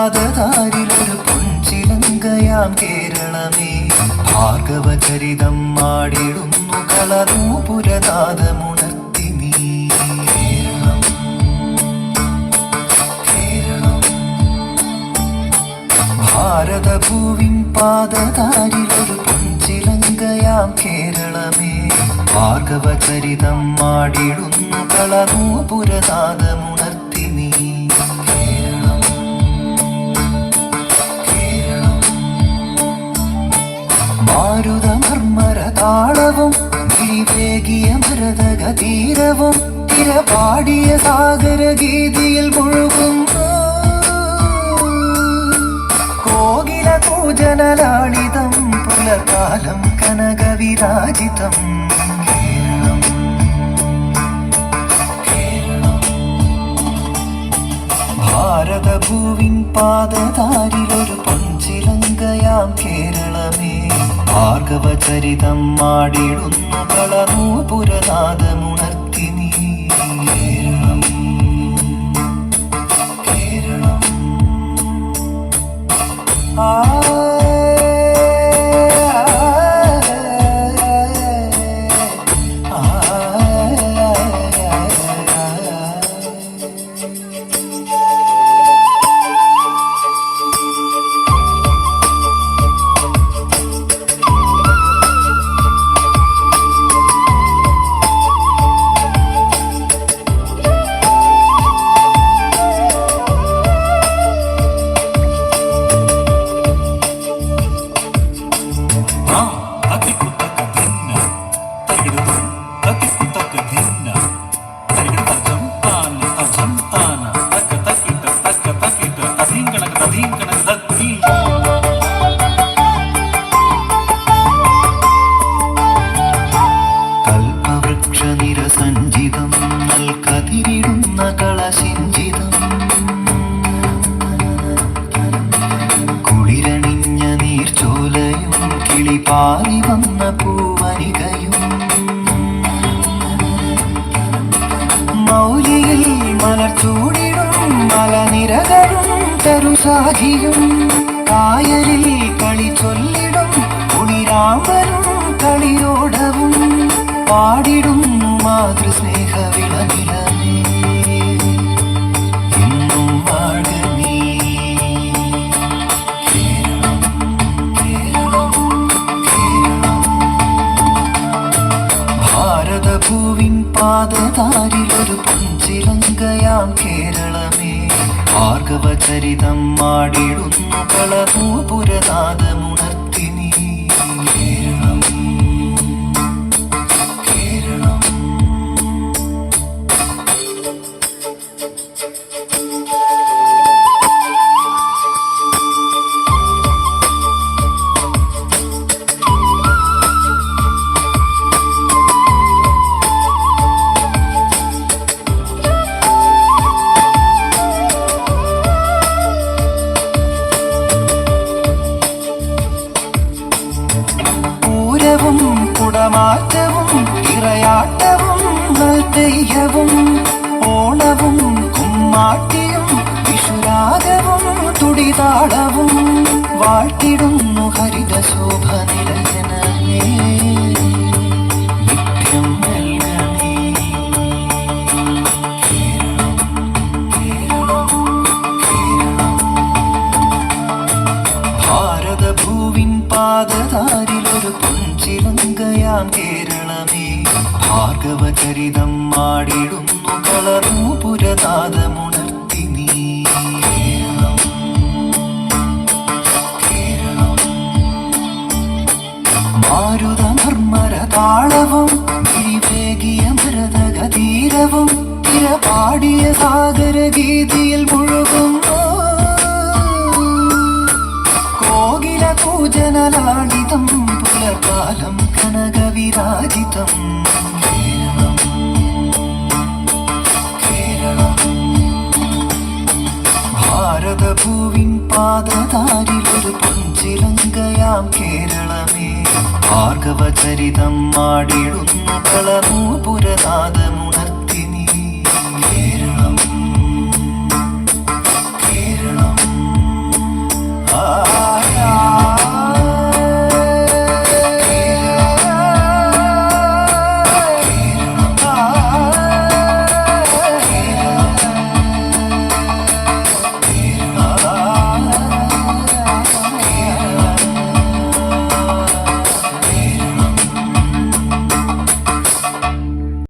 പാദതാരിലൊരു പൊൻചിലങ്കയാം കേരളമേ, ഭാർഗവചരിതം ആടിടുന്നു കളനൂപുരനാദമുണർത്തി നീ. കേരളം കേരളം ഭാരതഭൂവിൻ പാദതാരിലൊരു പൊൻചിലങ്കയാം കേരളമേ, ഭാർഗവചരിതം ആടിടുന്നു കളനൂപുരനാദമുണർത്തി നീ. മാരുതമർമരതാളവും കിഴിവേകിയ മരതകതീരവും തിരപാടിയ സാഗരഗീതിയിൽ മുഴുകും കോകില കൂജനലാളിതം പുലർകാലം കനകവിരാജിതം. കേരളം കേരളം ഭാരതഭൂവിൻ പാദതാരിലൊരു പൊൻചിലങ്കയാം കേരളമേ, ഭാർഗവചരിതം ആടിടുന്നു കളനൂപുരനാദമുണർത്തി നീ. കേരളം കേരളം ആ കൽപവൃക്ഷനിരസഞ്ചിതം നൽകതിരിടുന്ന കളശിഞ്ചിതം കുളിരണിഞ്ഞ നീർച്ചോലയും കിളിപാറി വന്ന പൂവനികയും മൗലിയിൽ മലർച്ചൂടിടും മലനിരകളും തരുസാഖിയും കായലിൽ കളി ചൊല്ലിടും കുളിരാമ്പലും കളിയോടവും പാടിടുന്നു മാതൃസ്നേഹവിളനിലമേ, എന്നും വാഴ നീ. കേരളം കേരളം കേരളം ഭാരതഭൂവിൻ പാദതാരിലൊരു പൊൻചിലങ്കയാം കേരളമേ, ഭാർഗവചരിതം ആടിടുന്നു കളനൂപുരനാദമുണർത്തി നീ. കേരളം കേരളം കുടമാറ്റവും ഇറയാട്ടവും തെയ്യവും ഓണവും കുമ്മാട്ടിയും വിഷുരാഗവും തുടിതാളവും വാഴ്ത്തിടുന്നു ഹരിതശോഭ നിരഞ്ജനമേ, നിത്യം നൽകണേ. കേരളം കേരളം കേരളം ഭാരതഭൂവിൻ പാദതാരിലൊരു പൊൻചിലങ്കയാം കേരളമേ, ഭാർഗവചരിതം ആടിടുന്നു കളനൂപുരനാദമുണർത്തി നീ. കേരളം കേരളം മാരുതമർമരതാളവും കിഴിവേകിയ മരതകതീരവും തിരപാടിയ സാഗരഗീതിയിൽ മുഴുകും കോകില കൂജനലാളിതം പുലർകാലം കനകവിരാജിതം. കേരളം കേരളം ഭാരതഭൂവിൻ പാദതാരിലൊരു പൊൻചിലങ്കയാം കേരളമേ, ഭാർഗവചരിതം ആടിടുന്നു കളനൂപുരനാദമുണർത്തി